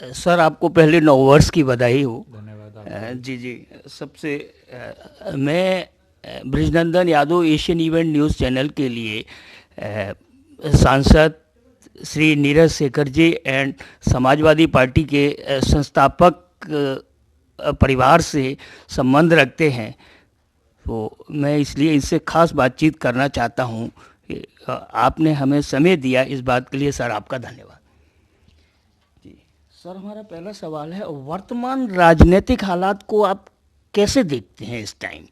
Sir आपको पहले नववर्ष की बधाई हो। धन्यवाद आपका भी। जी जी। सबसे मैं Brijnandan Yadav Asian event news channel के लिए सांसद श्री नीरज शेखर जी एंड समाजवादी पार्टी के संस्थापक परिवार से संबंध रखते हैं, तो मैं इसलिए इनसे खास बातचीत करना चाहता हूं कि आपने हमें समय दिया, इस बात के लिए सर आपका धन्यवाद। जी सर, हमारा पहला सवाल है, वर्तमान राजनीतिक हालात को आप कैसे देखते हैं इस टाइम?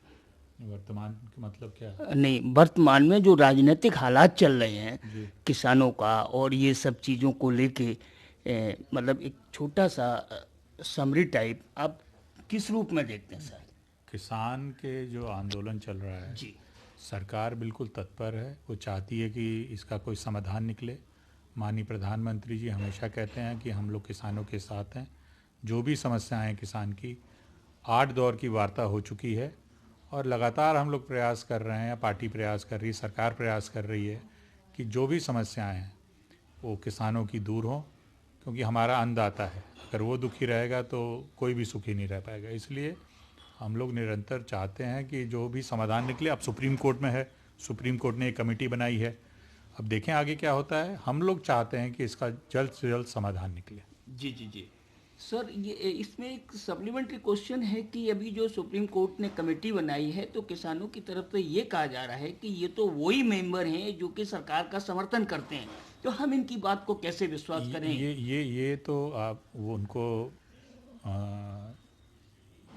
वर्तमान का मतलब क्या है? नहीं, वर्तमान में जो राजनीतिक हालात चल रहे हैं जी। किसानों का और ये सब चीज़ों को लेके, मतलब एक छोटा सा समरी टाइप आप किस रूप में देखते हैं सर? किसान के जो आंदोलन चल रहा है, जी सरकार बिल्कुल तत्पर है। वो चाहती है कि इसका कोई समाधान निकले। माननीय प्रधानमंत्री जी हमेशा कहते हैं कि हम लोग किसानों के साथ हैं। जो भी समस्याएं हैं किसान की, 8 दौर की वार्ता हो चुकी है और लगातार हम लोग प्रयास कर रहे हैं, पार्टी प्रयास कर रही है, सरकार प्रयास कर रही है कि जो भी समस्याएं हैं वो किसानों की दूर हों, क्योंकि हमारा अन्नदाता है। अगर वो दुखी रहेगा तो कोई भी सुखी नहीं रह पाएगा। इसलिए हम लोग निरंतर चाहते हैं कि जो भी समाधान निकले। अब सुप्रीम कोर्ट में है, सुप्रीम कोर्ट ने एक कमेटी बनाई है, अब देखें आगे क्या होता है। हम लोग चाहते हैं कि इसका जल्द से जल्द समाधान निकले। जी जी जी। सर, ये इसमें एक सप्लीमेंट्री क्वेश्चन है कि अभी जो सुप्रीम कोर्ट ने कमेटी बनाई है, तो किसानों की तरफ से ये कहा जा रहा है कि ये तो वही मेंबर हैं जो कि सरकार का समर्थन करते हैं, तो हम इनकी बात को कैसे विश्वास करें? ये तो आप वो उनको आ,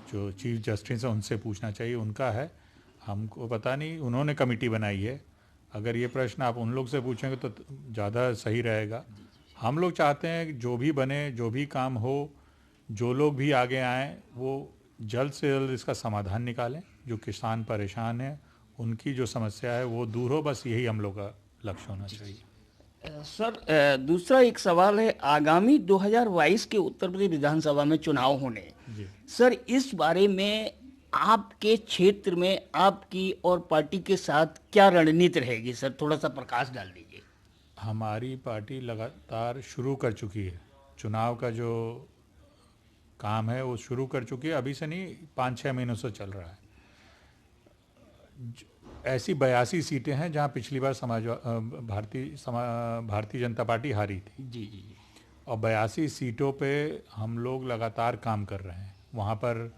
जो चीफ जस्टिस है उनसे पूछना चाहिए, उनका है, हमको पता नहीं। उन्होंने कमेटी बनाई है। अगर ये प्रश्न आप उन लोग से पूछेंगे तो ज़्यादा सही रहेगा। हम लोग चाहते हैं कि जो भी बने, जो भी काम हो, जो लोग भी आगे आएँ, वो जल्द से जल्द इसका समाधान निकालें। जो किसान परेशान हैं, उनकी जो समस्या है वो दूर हो, बस यही हम लोग का लक्ष्य होना चाहिए। सर, दूसरा एक सवाल है, आगामी 2022 के उत्तर प्रदेश विधानसभा में चुनाव होने हैं। जी। सर, इस बारे में आपके क्षेत्र में आपकी और पार्टी के साथ क्या रणनीति रहेगी सर? थोड़ा सा प्रकाश डाल दीजिए। हमारी पार्टी लगातार शुरू कर चुकी है। चुनाव का जो काम है वो शुरू कर चुकी है, अभी से नहीं, 5-6 महीनों से चल रहा है। ऐसी 82 सीटें हैं जहां पिछली बार भारतीय जनता पार्टी हारी थी। जी जी जी। और 82 सीटों पे हम लोग लगातार काम कर रहे हैं। वहाँ पर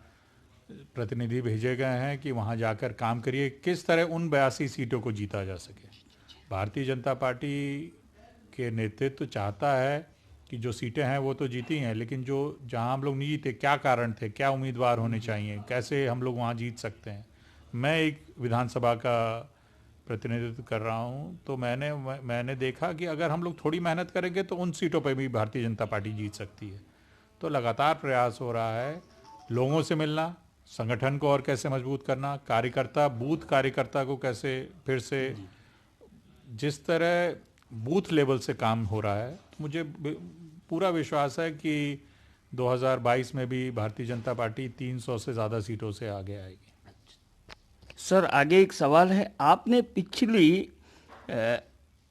प्रतिनिधि भेजे गए हैं कि वहाँ जाकर काम करिए, किस तरह उन 82 सीटों को जीता जा सके। भारतीय जनता पार्टी के नेतृत्व चाहता है कि जो सीटें हैं वो तो जीती हैं, लेकिन जो जहाँ हम लोग नहीं जीते, क्या कारण थे, क्या उम्मीदवार होने चाहिए, कैसे हम लोग वहाँ जीत सकते हैं। मैं एक विधानसभा का प्रतिनिधित्व कर रहा हूँ, तो मैंने देखा कि अगर हम लोग थोड़ी मेहनत करेंगे तो उन सीटों पर भी भारतीय जनता पार्टी जीत सकती है। तो लगातार प्रयास हो रहा है, लोगों से मिलना, संगठन को और कैसे मजबूत करना, कार्यकर्ता, बूथ कार्यकर्ता को कैसे फिर से, जिस तरह बूथ लेवल से काम हो रहा है, तो मुझे पूरा विश्वास है कि 2022 में भी भारतीय जनता पार्टी 300 से ज़्यादा सीटों से आगे आएगी। सर, आगे एक सवाल है, आपने पिछली अ,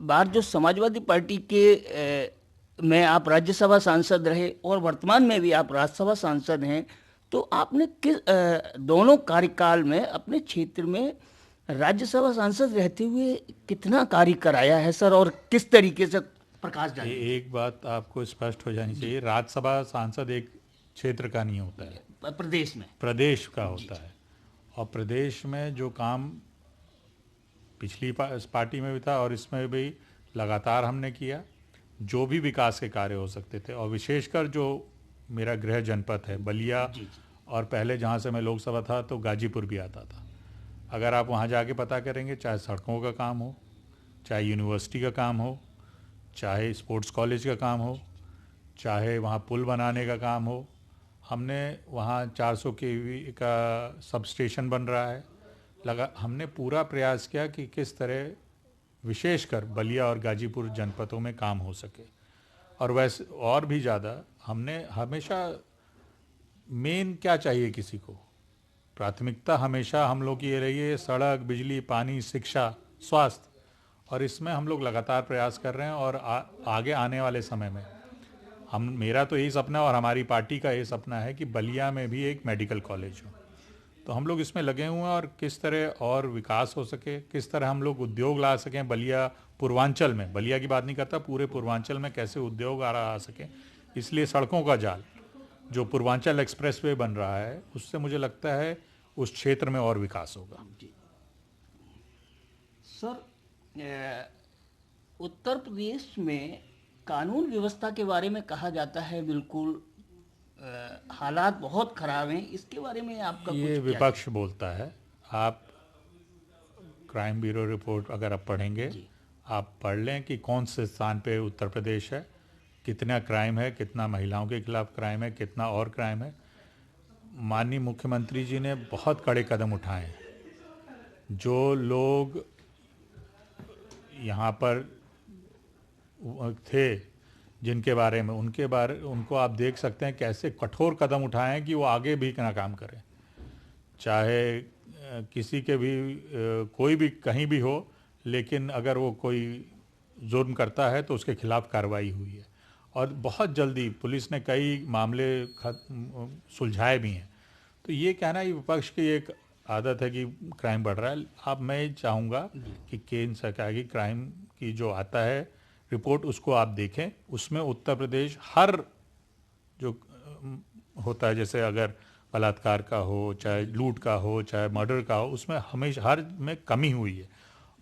बार जो समाजवादी पार्टी के में आप राज्यसभा सांसद रहे और वर्तमान में भी आप राज्यसभा सांसद हैं, तो आपने किस दोनों कार्यकाल में अपने क्षेत्र में राज्यसभा सांसद रहते हुए कितना कार्य कराया है सर, और किस तरीके से? प्रकाश डालिए। एक बात आपको स्पष्ट हो जानी चाहिए, राज्यसभा सांसद एक क्षेत्र का नहीं होता है, प्रदेश में। प्रदेश का जी होता जी। है। और प्रदेश में जो काम पिछली पार्टी में भी था और इसमें भी लगातार हमने किया, जो भी विकास के कार्य हो सकते थे। और विशेषकर जो मेरा गृह जनपद है बलिया, जी जी। और पहले जहाँ से मैं लोकसभा था तो गाजीपुर भी आता था। अगर आप वहाँ जाके पता करेंगे, चाहे सड़कों का काम हो, चाहे यूनिवर्सिटी का काम हो, चाहे स्पोर्ट्स कॉलेज का काम हो, चाहे वहाँ पुल बनाने का काम हो, हमने वहाँ 400 केवी का सब स्टेशन बन रहा है। हमने पूरा प्रयास किया कि किस तरह विशेषकर बलिया और गाजीपुर जनपदों में काम हो सके। और वैसे और भी ज़्यादा हमने हमेशा, मेन क्या चाहिए किसी को, प्राथमिकता हमेशा हम लोग की ये रही है, सड़क, बिजली, पानी, शिक्षा, स्वास्थ्य। और इसमें हम लोग लगातार प्रयास कर रहे हैं और आगे आने वाले समय में मेरा तो यही सपना और हमारी पार्टी का ये सपना है कि बलिया में भी एक मेडिकल कॉलेज हो। तो हम लोग इसमें लगे हुए हैं और किस तरह और विकास हो सके, किस तरह हम लोग उद्योग ला सकें बलिया पूर्वांचल में, बलिया की बात नहीं करता, पूरे पूर्वांचल में कैसे उद्योग आ सके। इसलिए सड़कों का जाल जो पूर्वांचल एक्सप्रेसवे बन रहा है उससे मुझे लगता है उस क्षेत्र में और विकास होगा। सर, उत्तर प्रदेश में कानून व्यवस्था के बारे में कहा जाता है बिल्कुल हालात बहुत खराब हैं, इसके बारे में आपका ये कुछ विपक्ष बोलता है। आप क्राइम ब्यूरो रिपोर्ट अगर आप पढ़ेंगे, जी। आप पढ़ लें कि कौन से स्थान पे उत्तर प्रदेश है, कितना क्राइम है, कितना महिलाओं के खिलाफ क्राइम है, कितना और क्राइम है। माननीय मुख्यमंत्री जी ने बहुत कड़े कदम उठाए हैं। जो लोग यहाँ पर थे जिनके बारे में उनको आप देख सकते हैं कैसे कठोर कदम उठाए हैं कि वो आगे भी ना काम करें, चाहे किसी के भी कोई भी कहीं भी हो, लेकिन अगर वो कोई जुर्म करता है तो उसके खिलाफ कार्रवाई हुई है और बहुत जल्दी पुलिस ने कई मामले सुलझाए भी हैं। तो ये कहना ये विपक्ष की एक आदत है कि क्राइम बढ़ रहा है। अब मैं चाहूँगा कि केंद्र सरकार की क्राइम की जो आता है रिपोर्ट उसको आप देखें, उसमें उत्तर प्रदेश हर जो होता है, जैसे अगर बलात्कार का हो, चाहे लूट का हो, चाहे मर्डर का हो, उसमें हमेशा हर में कमी हुई है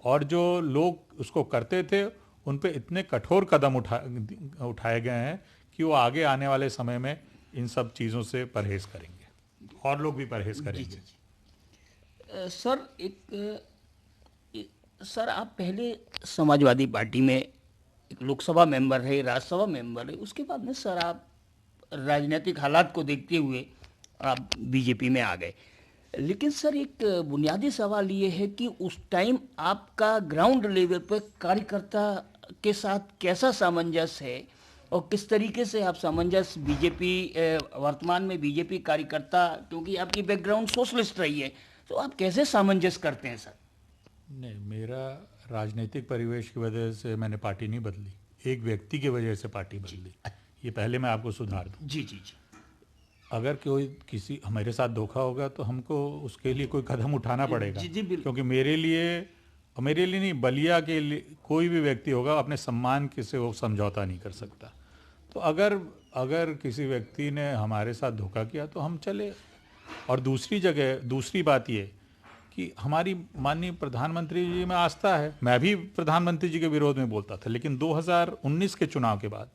और जो लोग उसको करते थे उन पे इतने कठोर कदम उठाए गए हैं कि वो आगे आने वाले समय में इन सब चीज़ों से परहेज करेंगे और लोग भी परहेज करेंगे। सर, सर आप पहले समाजवादी पार्टी में एक लोकसभा मेंबर रहे, राज्यसभा मेंबर रहे, उसके बाद में सर आप राजनीतिक हालात को देखते हुए आप बीजेपी में आ गए। लेकिन सर एक बुनियादी सवाल ये है कि उस टाइम आपका ग्राउंड लेवल पर कार्यकर्ता के साथ कैसा सामंजस्य है और किस तरीके से आप सामंजस्य बीजेपी वर्तमान में बीजेपी कार्यकर्ता, क्योंकि आपकी बैकग्राउंड सोशलिस्ट रही है, तो आप कैसे सामंजस्य करते हैं सर? नहीं, मेरा राजनीतिक परिवेश की वजह से मैंने पार्टी नहीं बदली, एक व्यक्ति की वजह से पार्टी बदली। ये पहले मैं आपको सुधार दूं। जी जी जी। अगर कोई किसी हमारे साथ धोखा होगा तो हमको उसके लिए कोई कदम उठाना पड़ेगा। जी जी बिल्कुल। क्योंकि मेरे लिए नहीं, बलिया के लिए कोई भी व्यक्ति होगा अपने सम्मान के से वो समझौता नहीं कर सकता। तो अगर किसी व्यक्ति ने हमारे साथ धोखा किया तो हम चले। और दूसरी बात ये कि हमारी माननीय प्रधानमंत्री जी में आस्था है। मैं भी प्रधानमंत्री जी के विरोध में बोलता था, लेकिन 2019 के चुनाव के बाद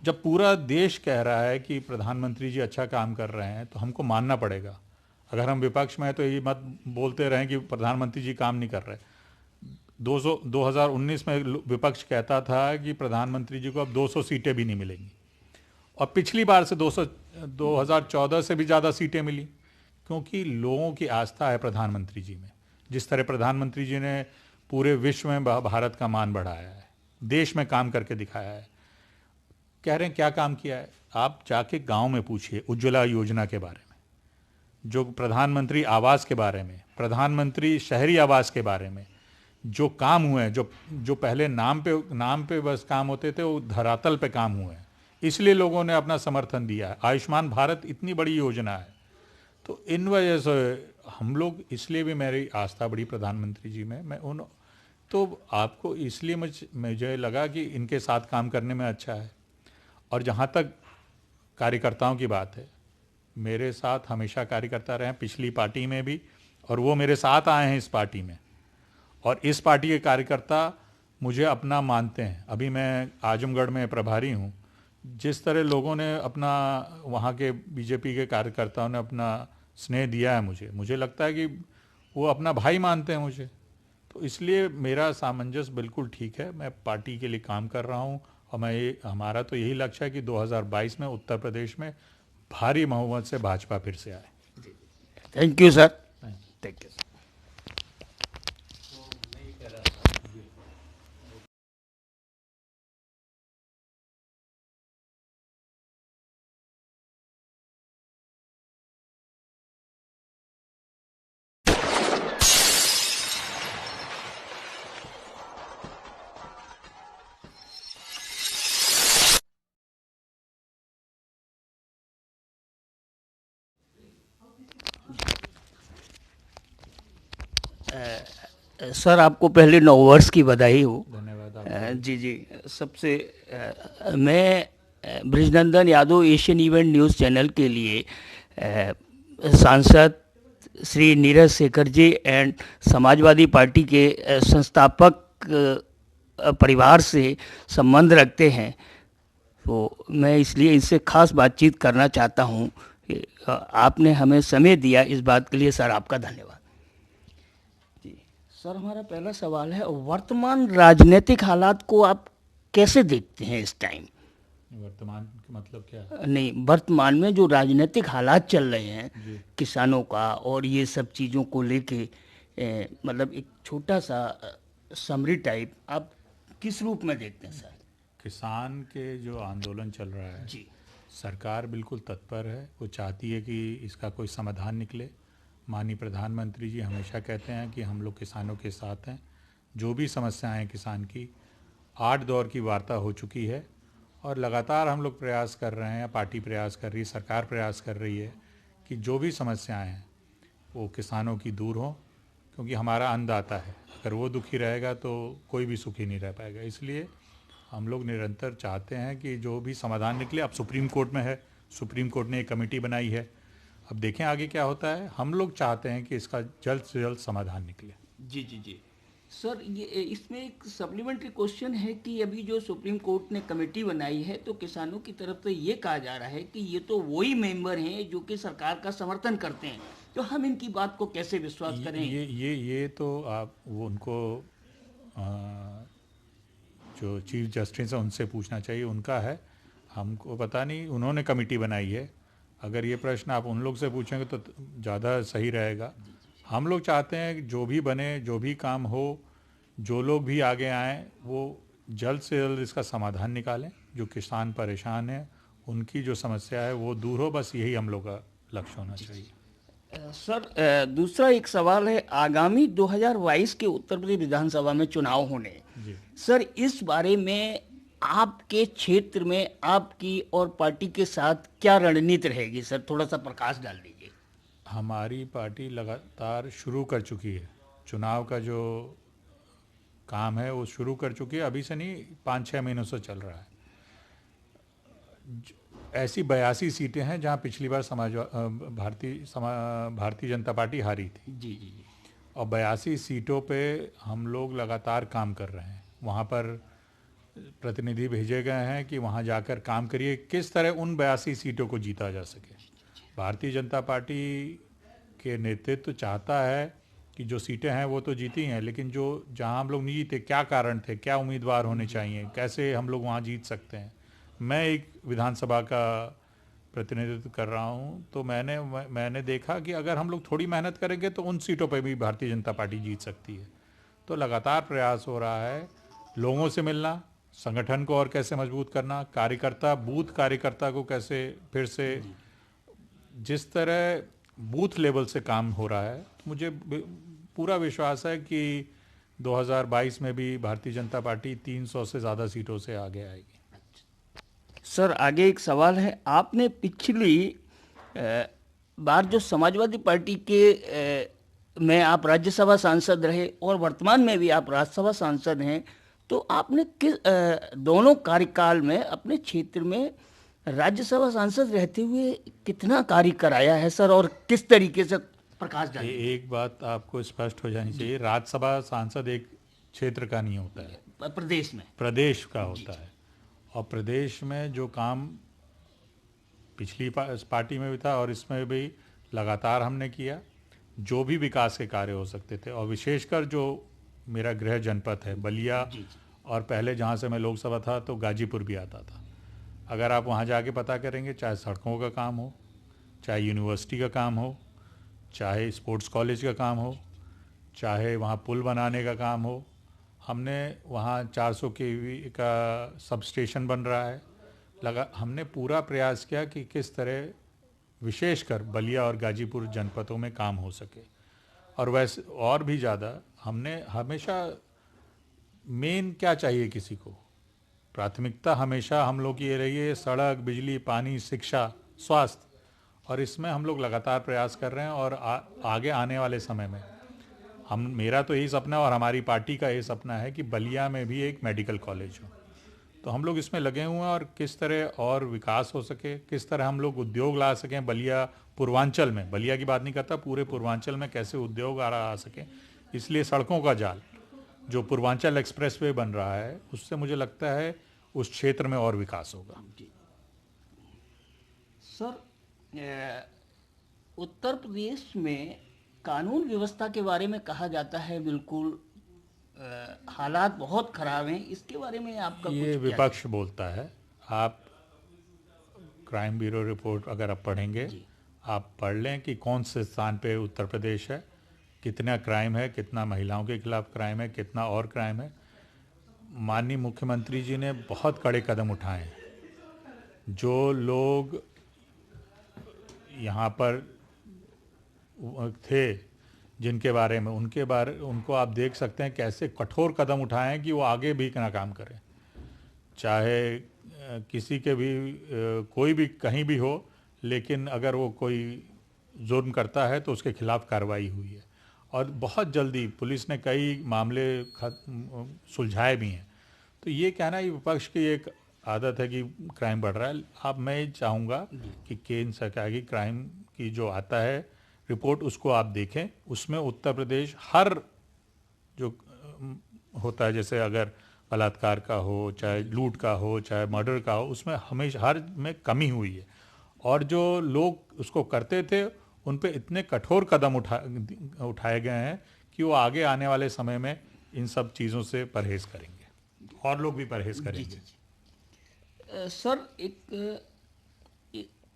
जब पूरा देश कह रहा है कि प्रधानमंत्री जी अच्छा काम कर रहे हैं तो हमको मानना पड़ेगा। अगर हम विपक्ष में हैं तो ये मत बोलते रहें कि प्रधानमंत्री जी काम नहीं कर रहे। 2019 में विपक्ष कहता था कि प्रधानमंत्री जी को अब 200 सीटें भी नहीं मिलेंगी और पिछली बार से 2014 से भी ज़्यादा सीटें मिली, क्योंकि लोगों की आस्था है प्रधानमंत्री जी में। जिस तरह प्रधानमंत्री जी ने पूरे विश्व में भारत का मान बढ़ाया है, देश में काम करके दिखाया है। कह रहे हैं क्या काम किया है, आप जाके गांव में पूछिए उज्ज्वला योजना के बारे में, जो प्रधानमंत्री आवास के बारे में, प्रधानमंत्री शहरी आवास के बारे में जो काम हुए हैं, जो पहले नाम पे बस काम होते थे वो धरातल पे काम हुए हैं, इसलिए लोगों ने अपना समर्थन दिया है। आयुष्मान भारत इतनी बड़ी योजना है, तो इन वजह से हम लोग, इसलिए भी मेरी आस्था बड़ी प्रधानमंत्री जी में। तो आपको इसलिए मुझे लगा कि इनके साथ काम करने में अच्छा है। और जहाँ तक कार्यकर्ताओं की बात है, मेरे साथ हमेशा कार्यकर्ता रहे हैं, पिछली पार्टी में भी, और वो मेरे साथ आए हैं इस पार्टी में, और इस पार्टी के कार्यकर्ता मुझे अपना मानते हैं। अभी मैं आजमगढ़ में प्रभारी हूँ, जिस तरह लोगों ने अपना, वहाँ के बीजेपी के कार्यकर्ताओं ने अपना स्नेह दिया है मुझे लगता है कि वो अपना भाई मानते हैं मुझे। तो इसलिए मेरा सामंजस्य बिल्कुल ठीक है, मैं पार्टी के लिए काम कर रहा हूँ और हमारा तो यही लक्ष्य है कि 2022 में उत्तर प्रदेश में भारी बहुमत से भाजपा फिर से आए। Thank you sir. Thank you. Sir आपको पहले नववर्ष की बधाई हो। धन्यवाद आपका। जी जी। सबसे मैं Brijnandan Yadav Asian event news channel के लिए सांसद श्री नीरज शेखर जी एंड समाजवादी पार्टी के संस्थापक परिवार से संबंध रखते हैं, तो मैं इसलिए इनसे खास बातचीत करना चाहता हूं। आपने हमें समय दिया, इस बात के लिए सर आपका धन्यवाद। जी सर, हमारा पहला सवाल है, वर्तमान राजनीतिक हालात को आप कैसे देखते हैं इस टाइम? वर्तमान का मतलब क्या है? नहीं, वर्तमान में जो राजनीतिक हालात चल रहे हैं जी। किसानों का और ये सब चीज़ों को लेके, मतलब एक छोटा सा समरी टाइप आप किस रूप में देखते हैं सर? किसान के जो आंदोलन चल रहा है, जी सरकार बिल्कुल तत्पर है। वो चाहती है कि इसका कोई समाधान निकले। माननीय प्रधानमंत्री जी हमेशा कहते हैं कि हम लोग किसानों के साथ हैं। जो भी समस्याएं हैं किसान की, 8 दौर की वार्ता हो चुकी है और लगातार हम लोग प्रयास कर रहे हैं, पार्टी प्रयास कर रही है, सरकार प्रयास कर रही है कि जो भी समस्याएं हैं वो किसानों की दूर हों, क्योंकि हमारा अन्नदाता है। अगर वो दुखी रहेगा तो कोई भी सुखी नहीं रह पाएगा। इसलिए हम लोग निरंतर चाहते हैं कि जो भी समाधान निकले। अब सुप्रीम कोर्ट में है, सुप्रीम कोर्ट ने एक कमेटी बनाई है, अब देखें आगे क्या होता है। हम लोग चाहते हैं कि इसका जल्द से जल्द समाधान निकले। जी जी जी। सर, ये इसमें एक सप्लीमेंट्री क्वेश्चन है कि अभी जो सुप्रीम कोर्ट ने कमेटी बनाई है, तो किसानों की तरफ से ये कहा जा रहा है कि ये तो वही मेंबर हैं जो कि सरकार का समर्थन करते हैं, तो हम इनकी बात को कैसे विश्वास करें? ये तो आप वो उनको जो चीफ जस्टिस है उनसे पूछना चाहिए, उनका है, हमको पता नहीं। उन्होंने कमेटी बनाई है। अगर ये प्रश्न आप उन लोग से पूछेंगे तो ज़्यादा सही रहेगा। हम लोग चाहते हैं कि जो भी बने, जो भी काम हो, जो लोग भी आगे आएँ, वो जल्द से जल्द इसका समाधान निकालें। जो किसान परेशान हैं, उनकी जो समस्या है वो दूर हो, बस यही हम लोग का लक्ष्य होना चाहिए। सर, दूसरा एक सवाल है, आगामी 2022 के उत्तर प्रदेश विधानसभा में चुनाव होने हैं। जी। सर, इस बारे में आपके क्षेत्र में आपकी और पार्टी के साथ क्या रणनीति रहेगी सर? थोड़ा सा प्रकाश डाल दीजिए। हमारी पार्टी लगातार शुरू कर चुकी है। चुनाव का जो काम है वो शुरू कर चुकी है, अभी से नहीं, 5-6 महीनों से चल रहा है। ऐसी 82 सीटें हैं जहां पिछली बार भारतीय जनता पार्टी हारी थी। जी जी जी। और 82 सीटों पे हम लोग लगातार काम कर रहे हैं। वहाँ पर प्रतिनिधि भेजे गए हैं कि वहाँ जाकर काम करिए, किस तरह उन 82 सीटों को जीता जा सके। भारतीय जनता पार्टी के नेतृत्व चाहता है कि जो सीटें हैं वो तो जीती हैं, लेकिन जो जहाँ हम लोग नहीं जीते, क्या कारण थे, क्या उम्मीदवार होने चाहिए, कैसे हम लोग वहाँ जीत सकते हैं। मैं एक विधानसभा का प्रतिनिधित्व कर रहा हूँ, तो मैंने देखा कि अगर हम लोग थोड़ी मेहनत करेंगे तो उन सीटों पर भी भारतीय जनता पार्टी जीत सकती है। तो लगातार प्रयास हो रहा है, लोगों से मिलना, संगठन को और कैसे मजबूत करना, कार्यकर्ता, बूथ कार्यकर्ता को कैसे फिर से, जिस तरह बूथ लेवल से काम हो रहा है, तो मुझे पूरा विश्वास है कि 2022 में भी भारतीय जनता पार्टी 300 से ज़्यादा सीटों से आगे आएगी। सर, आगे एक सवाल है, आपने पिछली बार जो समाजवादी पार्टी के में आप राज्यसभा सांसद रहे और वर्तमान में भी आप राज्यसभा सांसद हैं, तो आपने किस दोनों कार्यकाल में अपने क्षेत्र में राज्यसभा सांसद रहते हुए कितना कार्य कराया है सर, और किस तरीके से प्रकाश डालिए? एक बात आपको स्पष्ट हो जानी चाहिए, राज्यसभा सांसद एक क्षेत्र का नहीं होता है, प्रदेश में, प्रदेश का होता है। और प्रदेश में जो काम पिछली पार्टी में भी था और इसमें भी लगातार हमने किया, जो भी विकास के कार्य हो सकते थे। और विशेषकर जो मेरा गृह जनपद है बलिया, और पहले जहाँ से मैं लोकसभा था तो गाजीपुर भी आता था, अगर आप वहाँ जाके पता करेंगे, चाहे सड़कों का काम हो, चाहे यूनिवर्सिटी का काम हो, चाहे स्पोर्ट्स कॉलेज का काम हो, चाहे वहाँ पुल बनाने का काम हो, हमने वहाँ 400 केवी का सब स्टेशन बन रहा है। हमने पूरा प्रयास किया कि किस तरह विशेषकर बलिया और गाजीपुर जनपदों में काम हो सके। और वैसे और भी ज़्यादा हमने हमेशा, मेन क्या चाहिए किसी को, प्राथमिकता हमेशा हम लोग की ये रही है, सड़क, बिजली, पानी, शिक्षा, स्वास्थ्य। और इसमें हम लोग लगातार प्रयास कर रहे हैं और आगे आने वाले समय में मेरा तो यही सपना और हमारी पार्टी का यही सपना है कि बलिया में भी एक मेडिकल कॉलेज हो। तो हम लोग इसमें लगे हुए हैं और किस तरह और विकास हो सके, किस तरह हम लोग उद्योग ला सकें बलिया पूर्वांचल में, बलिया की बात नहीं करता, पूरे पूर्वांचल में कैसे उद्योग आ सके। इसलिए सड़कों का जाल जो पूर्वांचल एक्सप्रेसवे बन रहा है उससे मुझे लगता है उस क्षेत्र में और विकास होगा। सर, उत्तर प्रदेश में कानून व्यवस्था के बारे में कहा जाता है बिल्कुल हालात बहुत खराब हैं, इसके बारे में आपका ये कुछ विपक्ष बोलता है। आप क्राइम ब्यूरो रिपोर्ट अगर आप पढ़ेंगे, आप पढ़ लें कि कौन से स्थान पे उत्तर प्रदेश है, कितना क्राइम है, कितना महिलाओं के खिलाफ क्राइम है, कितना और क्राइम है। माननीय मुख्यमंत्री जी ने बहुत कड़े कदम उठाए हैं। जो लोग यहाँ पर थे जिनके बारे में उनको आप देख सकते हैं कैसे कठोर कदम उठाए हैं कि वो आगे भी ना काम करें, चाहे किसी के भी कोई भी कहीं भी हो, लेकिन अगर वो कोई जुर्म करता है तो उसके खिलाफ कार्रवाई हुई है और बहुत जल्दी पुलिस ने कई मामले सुलझाए भी हैं। तो ये कहना ये विपक्ष की एक आदत है कि क्राइम बढ़ रहा है। अब मैं चाहूँगा कि केंद्र सरकार की क्राइम की जो आता है रिपोर्ट उसको आप देखें, उसमें उत्तर प्रदेश हर जो होता है, जैसे अगर बलात्कार का हो, चाहे लूट का हो, चाहे मर्डर का हो, उसमें हमेशा हर में कमी हुई है और जो लोग उसको करते थे उन पे इतने कठोर कदम उठाए गए हैं कि वो आगे आने वाले समय में इन सब चीज़ों से परहेज करेंगे और लोग भी परहेज करेंगे। सर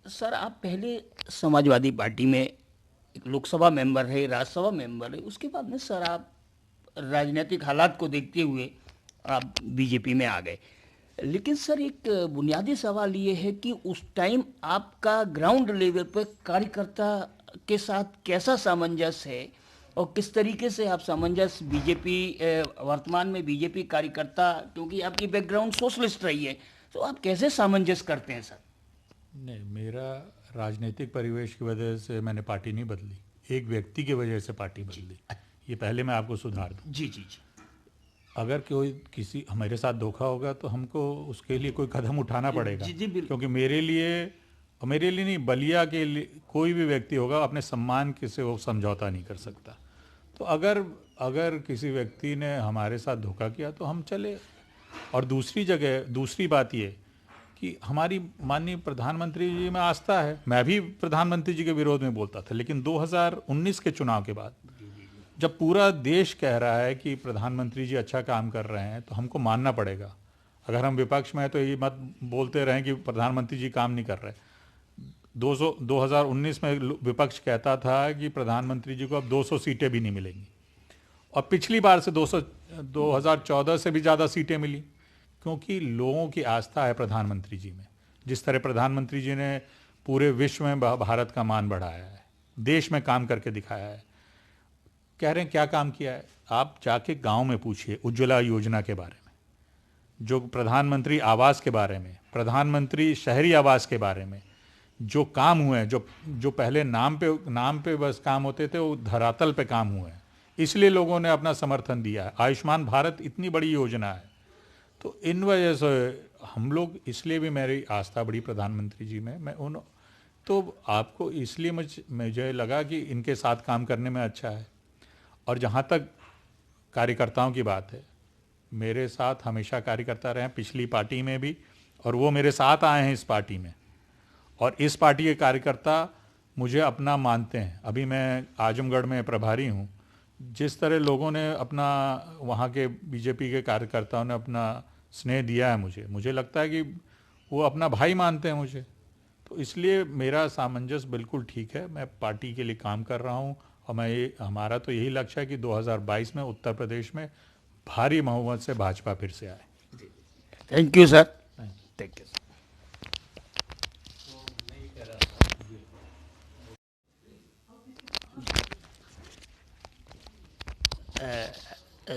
सर आप पहले समाजवादी पार्टी में एक लोकसभा मेंबर है, राज्यसभा मेंबर है, उसके बाद में सर आप राजनीतिक हालात को देखते हुए आप बीजेपी में आ गए। लेकिन सर एक बुनियादी सवाल ये है कि उस टाइम आपका ग्राउंड लेवल पर कार्यकर्ता के साथ कैसा सामंजस्य है और किस तरीके से आप सामंजस्य बीजेपी वर्तमान में बीजेपी कार्यकर्ता, क्योंकि आपकी बैकग्राउंड सोशलिस्ट रही है, तो आप कैसे सामंजस्य करते हैं सर? नहीं, मेरा राजनीतिक परिवेश की वजह से मैंने पार्टी नहीं बदली, एक व्यक्ति की वजह से पार्टी बदली। ये पहले मैं आपको सुधार दूं। जी जी जी। अगर कोई किसी हमारे साथ धोखा होगा तो हमको उसके लिए कोई कदम उठाना पड़ेगा। जी, क्योंकि मेरे लिए नहीं, बलिया के लिए कोई भी व्यक्ति होगा अपने सम्मान से वो समझौता नहीं कर सकता। तो अगर किसी व्यक्ति ने हमारे साथ धोखा किया तो हम चले। और दूसरी बात ये कि हमारी माननीय प्रधानमंत्री जी में आस्था है। मैं भी प्रधानमंत्री जी के विरोध में बोलता था, लेकिन 2019 के चुनाव के बाद जब पूरा देश कह रहा है कि प्रधानमंत्री जी अच्छा काम कर रहे हैं तो हमको मानना पड़ेगा। अगर हम विपक्ष में हैं तो ये मत बोलते रहें कि प्रधानमंत्री जी काम नहीं कर रहे। 2019 में विपक्ष कहता था कि प्रधानमंत्री जी को अब 200 सीटें भी नहीं मिलेंगी और पिछली बार से 2014 से भी ज़्यादा सीटें मिली, क्योंकि लोगों की आस्था है प्रधानमंत्री जी में। जिस तरह प्रधानमंत्री जी ने पूरे विश्व में भारत का मान बढ़ाया है, देश में काम करके दिखाया है। कह रहे हैं क्या काम किया है, आप जाके गांव में पूछिए उज्ज्वला योजना के बारे में, जो प्रधानमंत्री आवास के बारे में, प्रधानमंत्री शहरी आवास के बारे में जो काम हुए हैं, जो पहले नाम पे बस काम होते थे वो धरातल पे काम हुए हैं, इसलिए लोगों ने अपना समर्थन दिया है। आयुष्मान भारत इतनी बड़ी योजना है, तो इन वजह से हम लोग, इसलिए भी मेरी आस्था बड़ी प्रधानमंत्री जी में। तो आपको इसलिए मुझे लगा कि इनके साथ काम करने में अच्छा है। और जहाँ तक कार्यकर्ताओं की बात है, मेरे साथ हमेशा कार्यकर्ता रहे हैं, पिछली पार्टी में भी, और वो मेरे साथ आए हैं इस पार्टी में, और इस पार्टी के कार्यकर्ता मुझे अपना मानते हैं। अभी मैं आजमगढ़ में प्रभारी हूँ। जिस तरह लोगों ने अपना, वहाँ के बीजेपी के कार्यकर्ताओं ने अपना स्नेह दिया है मुझे लगता है कि वो अपना भाई मानते हैं मुझे। तो इसलिए मेरा सामंजस्य बिल्कुल ठीक है। मैं पार्टी के लिए काम कर रहा हूँ और हमारा तो यही लक्ष्य है कि 2022 में उत्तर प्रदेश में भारी बहुमत से भाजपा फिर से आए। Thank you sir. Thank you.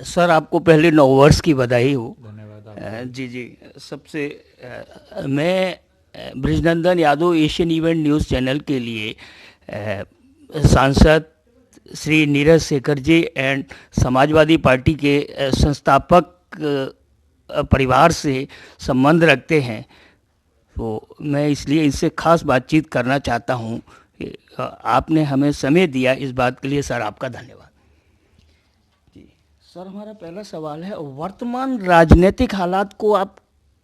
Sir आपको पहले 9 वर्ष की बधाई हो। धन्यवाद। जी जी। सबसे मैं Brijnandan Yadav Asian event news channel के लिए सांसद श्री नीरज शेखर जी एंड समाजवादी पार्टी के संस्थापक परिवार से संबंध रखते हैं, तो मैं इसलिए इनसे खास बातचीत करना चाहता हूँ। आपने हमें समय दिया, इस बात के लिए सर आपका धन्यवाद। जी सर, हमारा पहला सवाल है, वर्तमान राजनीतिक हालात को आप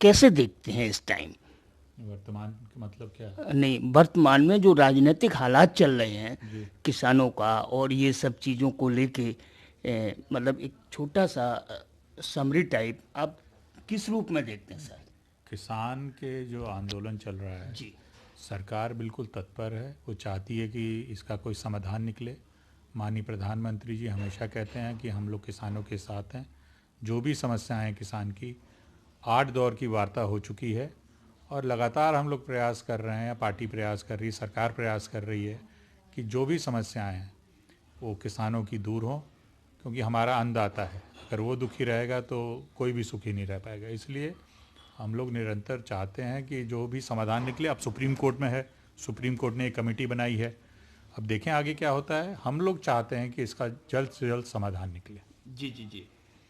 कैसे देखते हैं इस टाइम? वर्तमान का मतलब क्या है? नहीं, वर्तमान में जो राजनीतिक हालात चल रहे हैं जी। किसानों का और ये सब चीज़ों को लेके, मतलब एक छोटा सा समरी टाइप आप किस रूप में देखते हैं सर? किसान के जो आंदोलन चल रहा है, जी सरकार बिल्कुल तत्पर है। वो चाहती है कि इसका कोई समाधान निकले। माननीय प्रधानमंत्री जी हमेशा कहते हैं कि हम लोग किसानों के साथ हैं। जो भी समस्याएं हैं किसान की, 8 दौर की वार्ता हो चुकी है और लगातार हम लोग प्रयास कर रहे हैं, पार्टी प्रयास कर रही है, सरकार प्रयास कर रही है कि जो भी समस्याएं हैं वो किसानों की दूर हों, क्योंकि हमारा अन्नदाता है। अगर वो दुखी रहेगा तो कोई भी सुखी नहीं रह पाएगा। इसलिए हम लोग निरंतर चाहते हैं कि जो भी समाधान निकले। अब सुप्रीम कोर्ट में है, सुप्रीम कोर्ट ने एक कमेटी बनाई है, अब देखें आगे क्या होता है। हम लोग चाहते हैं कि इसका जल्द से जल्द समाधान निकले। जी जी जी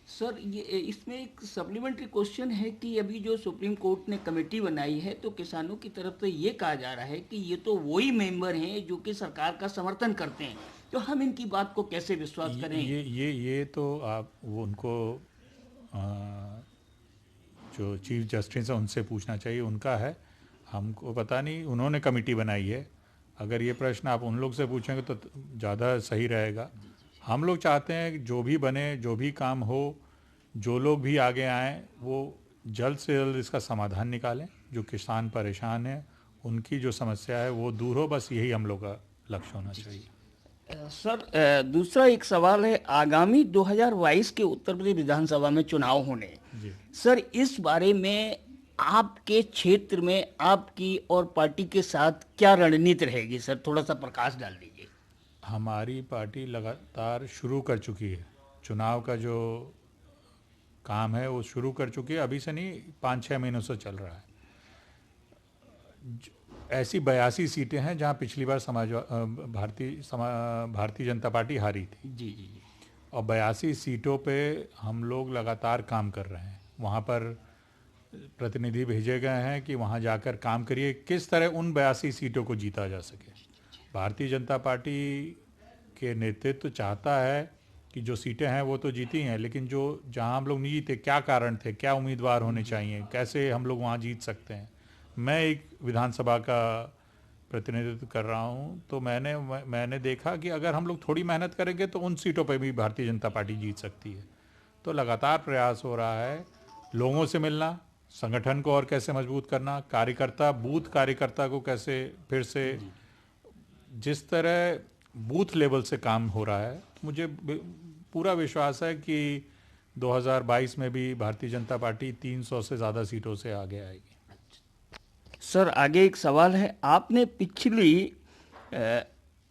सर, ये इसमें एक सप्लीमेंट्री क्वेश्चन है कि अभी जो सुप्रीम कोर्ट ने कमेटी बनाई है, तो किसानों की तरफ से ये कहा जा रहा है कि ये तो वही मेंबर हैं जो कि सरकार का समर्थन करते हैं, तो हम इनकी बात को कैसे विश्वास करें? ये तो आप वो उनको जो चीफ जस्टिस है उनसे पूछना चाहिए, उनका है, हमको पता नहीं। उन्होंने कमेटी बनाई है। अगर ये प्रश्न आप उन लोग से पूछेंगे तो ज़्यादा सही रहेगा। हम लोग चाहते हैं कि जो भी बने, जो भी काम हो, जो लोग भी आगे आएँ, वो जल्द से जल्द इसका समाधान निकालें। जो किसान परेशान हैं, उनकी जो समस्या है वो दूर हो, बस यही हम लोग का लक्ष्य होना चाहिए। सर, दूसरा एक सवाल है, आगामी 2022 के उत्तर प्रदेश विधानसभा में चुनाव होने हैं। जी। सर, इस बारे में आपके क्षेत्र में आपकी और पार्टी के साथ क्या रणनीति रहेगी सर? थोड़ा सा प्रकाश डाल दीजिए। हमारी पार्टी लगातार शुरू कर चुकी है, चुनाव का जो काम है वो शुरू कर चुकी है। अभी से नहीं, 5-6 महीनों से चल रहा है। ऐसी 82 सीटें हैं जहां पिछली बार भारतीय जनता पार्टी हारी थी। जी जी जी और 82 सीटों पे हम लोग लगातार काम कर रहे हैं। वहाँ पर प्रतिनिधि भेजे गए हैं कि वहाँ जाकर काम करिए, किस तरह उन 82 सीटों को जीता जा सके। भारतीय जनता पार्टी के नेतृत्व चाहता है कि जो सीटें हैं वो तो जीती हैं, लेकिन जो जहाँ हम लोग नहीं जीते, क्या कारण थे, क्या उम्मीदवार होने चाहिए, कैसे हम लोग वहाँ जीत सकते हैं। मैं एक विधानसभा का प्रतिनिधित्व कर रहा हूँ, तो मैंने देखा कि अगर हम लोग थोड़ी मेहनत करेंगे तो उन सीटों पर भी भारतीय जनता पार्टी जीत सकती है। तो लगातार प्रयास हो रहा है, लोगों से मिलना, संगठन को और कैसे मजबूत करना, कार्यकर्ता, बूथ कार्यकर्ता को कैसे फिर से, जिस तरह बूथ लेवल से काम हो रहा है, मुझे पूरा विश्वास है कि 2022 में भी भारतीय जनता पार्टी 300 से ज़्यादा सीटों से आगे आएगी। सर, आगे एक सवाल है, आपने पिछली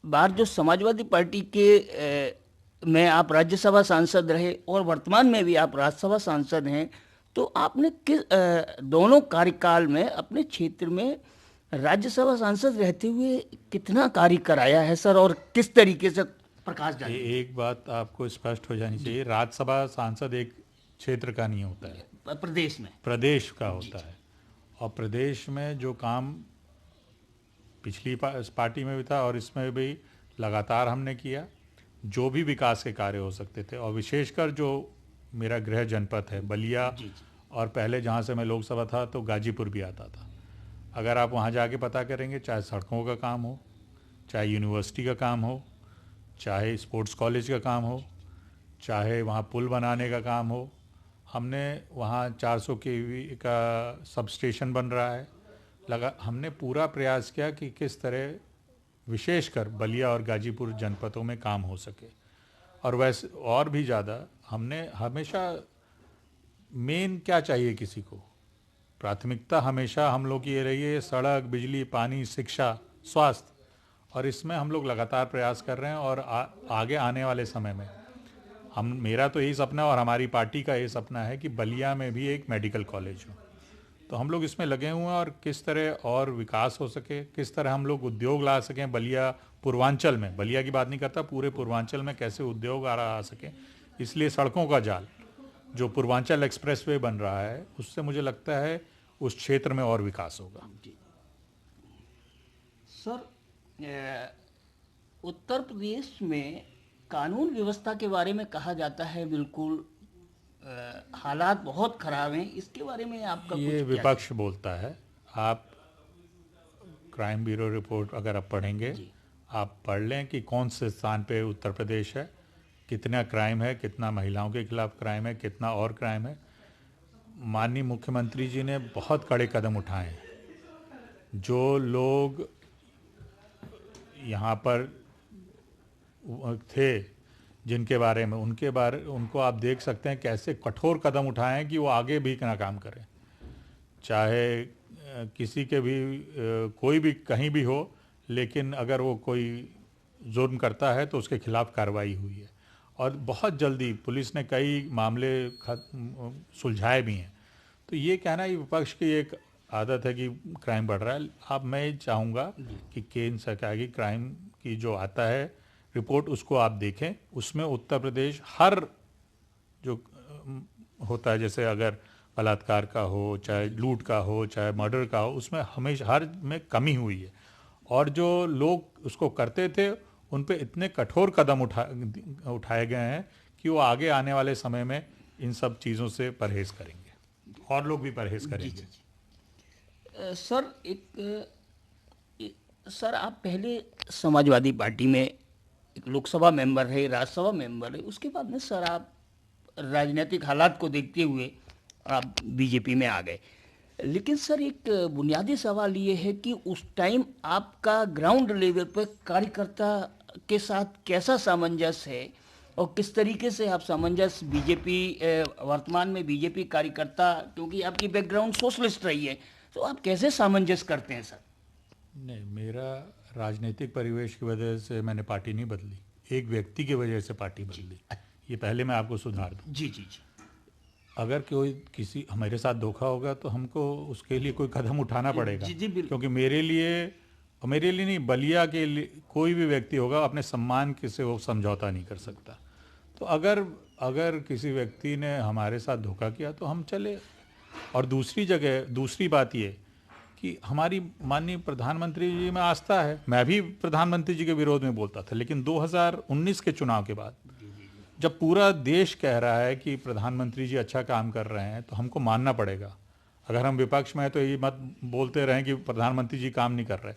बार जो समाजवादी पार्टी के में आप राज्यसभा सांसद रहे और वर्तमान में भी आप राज्यसभा सांसद हैं, तो आपने किस दोनों कार्यकाल में अपने क्षेत्र में राज्यसभा सांसद रहते हुए कितना कार्य कराया है सर, और किस तरीके से? प्रकाश डालिए। एक बात आपको स्पष्ट हो जानी चाहिए, राज्यसभा सांसद एक क्षेत्र का नहीं होता है, प्रदेश में, प्रदेश का होता है। और प्रदेश में जो काम पिछली पार्टी में भी था और इसमें भी लगातार हमने किया, जो भी विकास के कार्य हो सकते थे, और विशेषकर जो मेरा गृह जनपद है बलिया, और पहले जहाँ से मैं लोकसभा था तो गाजीपुर भी आता था। अगर आप वहाँ जाके पता करेंगे, चाहे सड़कों का काम हो, चाहे यूनिवर्सिटी का काम हो, चाहे स्पोर्ट्स कॉलेज का काम हो, चाहे वहाँ पुल बनाने का काम हो, हमने वहाँ 400 केवी का सब स्टेशन बन रहा है। हमने पूरा प्रयास किया कि किस तरह विशेषकर बलिया और गाजीपुर जनपदों में काम हो सके। और वैसे और भी ज़्यादा हमने हमेशा, मेन क्या चाहिए किसी को, प्राथमिकता हमेशा हम लोग की ये रही है, सड़क, बिजली, पानी, शिक्षा, स्वास्थ्य। और इसमें हम लोग लगातार प्रयास कर रहे हैं। और आगे आने वाले समय में मेरा तो यही सपना है और हमारी पार्टी का ये सपना है कि बलिया में भी एक मेडिकल कॉलेज हो। तो हम लोग इसमें लगे हुए हैं, और किस तरह और विकास हो सके, किस तरह हम लोग उद्योग ला सकें बलिया पूर्वांचल में, बलिया की बात नहीं करता, पूरे पूर्वांचल में कैसे उद्योग आ सके। इसलिए सड़कों का जाल जो पूर्वांचल एक्सप्रेसवे बन रहा है, उससे मुझे लगता है उस क्षेत्र में और विकास होगा। सर, उत्तर प्रदेश में कानून व्यवस्था के बारे में कहा जाता है बिल्कुल हालात बहुत खराब हैं, इसके बारे में आपका ये कुछ विपक्ष बोलता है। आप क्राइम ब्यूरो रिपोर्ट अगर आप पढ़ेंगे, आप पढ़ लें कि कौन से स्थान पे उत्तर प्रदेश है, कितना क्राइम है, कितना महिलाओं के खिलाफ क्राइम है, कितना और क्राइम है। माननीय मुख्यमंत्री जी ने बहुत कड़े कदम उठाए हैं। जो लोग यहाँ पर थे जिनके बारे में उनको आप देख सकते हैं कैसे कठोर कदम उठाए हैं कि वो आगे भी ना काम करें, चाहे किसी के भी कोई भी कहीं भी हो, लेकिन अगर वो कोई जुर्म करता है तो उसके खिलाफ कार्रवाई हुई है, और बहुत जल्दी पुलिस ने कई मामले सुलझाए भी हैं। तो ये कहना ये विपक्ष की एक आदत है कि क्राइम बढ़ रहा है। अब मैं चाहूँगा कि केंद्र सरकार की क्राइम की जो आता है रिपोर्ट, उसको आप देखें। उसमें उत्तर प्रदेश हर जो होता है, जैसे अगर बलात्कार का हो, चाहे लूट का हो, चाहे मर्डर का हो, उसमें हमेशा हर में कमी हुई है। और जो लोग उसको करते थे उन पे इतने कठोर कदम उठाए गए हैं कि वो आगे आने वाले समय में इन सब चीज़ों से परहेज करेंगे, और लोग भी परहेज करेंगे। सर, सर आप पहले समाजवादी पार्टी में एक लोकसभा मेंबर रहे, राज्यसभा मेंबर रहे, उसके बाद में सर आप राजनीतिक हालात को देखते हुए आप बीजेपी में आ गए। लेकिन सर एक बुनियादी सवाल ये है कि उस टाइम आपका ग्राउंड लेवल पर कार्यकर्ता के साथ कैसा सामंजस्य है, और किस तरीके से आप सामंजस्य बीजेपी वर्तमान में बीजेपी कार्यकर्ता, क्योंकि आपकी बैकग्राउंड सोशलिस्ट रही है, तो आप कैसे सामंजस्य करते हैं सर? नहीं, मेरा राजनीतिक परिवेश की वजह से मैंने पार्टी नहीं बदली, एक व्यक्ति की वजह से पार्टी बदली। ये पहले मैं आपको सुधार दूं। जी जी जी। अगर कोई किसी हमारे साथ धोखा होगा तो हमको उसके लिए कोई कदम उठाना पड़ेगा। जी, क्योंकि मेरे लिए नहीं, बलिया के लिए कोई भी व्यक्ति होगा अपने सम्मान से वो समझौता नहीं कर सकता। तो अगर किसी व्यक्ति ने हमारे साथ धोखा किया तो हम चले। और दूसरी बात ये कि हमारी माननीय प्रधानमंत्री जी में आस्था है। मैं भी प्रधानमंत्री जी के विरोध में बोलता था, लेकिन 2019 के चुनाव के बाद जब पूरा देश कह रहा है कि प्रधानमंत्री जी अच्छा काम कर रहे हैं, तो हमको मानना पड़ेगा। अगर हम विपक्ष में हैं तो ये मत बोलते रहें कि प्रधानमंत्री जी काम नहीं कर रहे।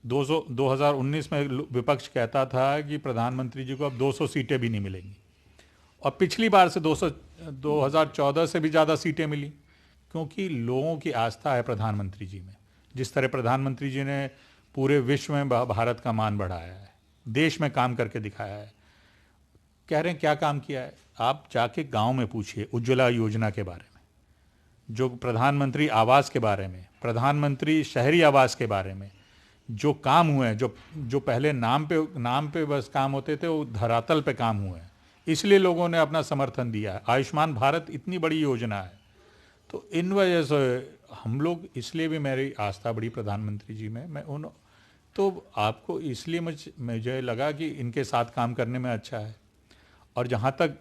2019 में विपक्ष कहता था कि प्रधानमंत्री जी को अब 200 सीटें भी नहीं मिलेंगी, और पिछली बार से 2014 से भी ज़्यादा सीटें मिली, क्योंकि लोगों की आस्था है प्रधानमंत्री जी में। जिस तरह प्रधानमंत्री जी ने पूरे विश्व में भारत का मान बढ़ाया है, देश में काम करके दिखाया है। कह रहे हैं क्या काम किया है, आप जाके गांव में पूछिए उज्ज्वला योजना के बारे में, जो प्रधानमंत्री आवास के बारे में, प्रधानमंत्री शहरी आवास के बारे में जो काम हुए हैं, जो पहले नाम पे बस काम होते थे, वो धरातल पे काम हुए हैं। इसलिए लोगों ने अपना समर्थन दिया है। आयुष्मान भारत इतनी बड़ी योजना है, तो इन वजह से हम लोग, इसलिए भी मेरी आस्था बड़ी प्रधानमंत्री जी में। तो आपको इसलिए मुझे लगा कि इनके साथ काम करने में अच्छा है। और जहाँ तक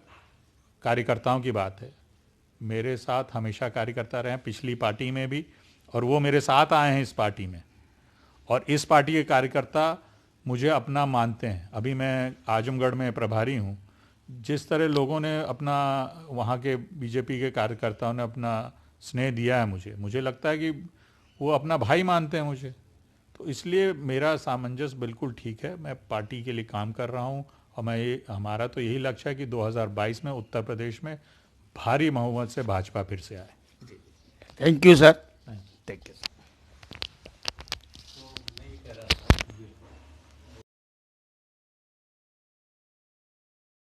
कार्यकर्ताओं की बात है, मेरे साथ हमेशा कार्यकर्ता रहे हैं, पिछली पार्टी में भी, और वो मेरे साथ आए हैं इस पार्टी में, और इस पार्टी के कार्यकर्ता मुझे अपना मानते हैं। अभी मैं आजमगढ़ में प्रभारी हूँ। जिस तरह लोगों ने अपना, वहाँ के बीजेपी के कार्यकर्ताओं ने अपना स्नेह दिया है मुझे लगता है कि वो अपना भाई मानते हैं मुझे। तो इसलिए मेरा सामंजस्य बिल्कुल ठीक है। मैं पार्टी के लिए काम कर रहा हूँ, और हमारा तो यही लक्ष्य है कि 2022 में उत्तर प्रदेश में भारी बहुमत से भाजपा फिर से आए। Thank you sir. Thank you.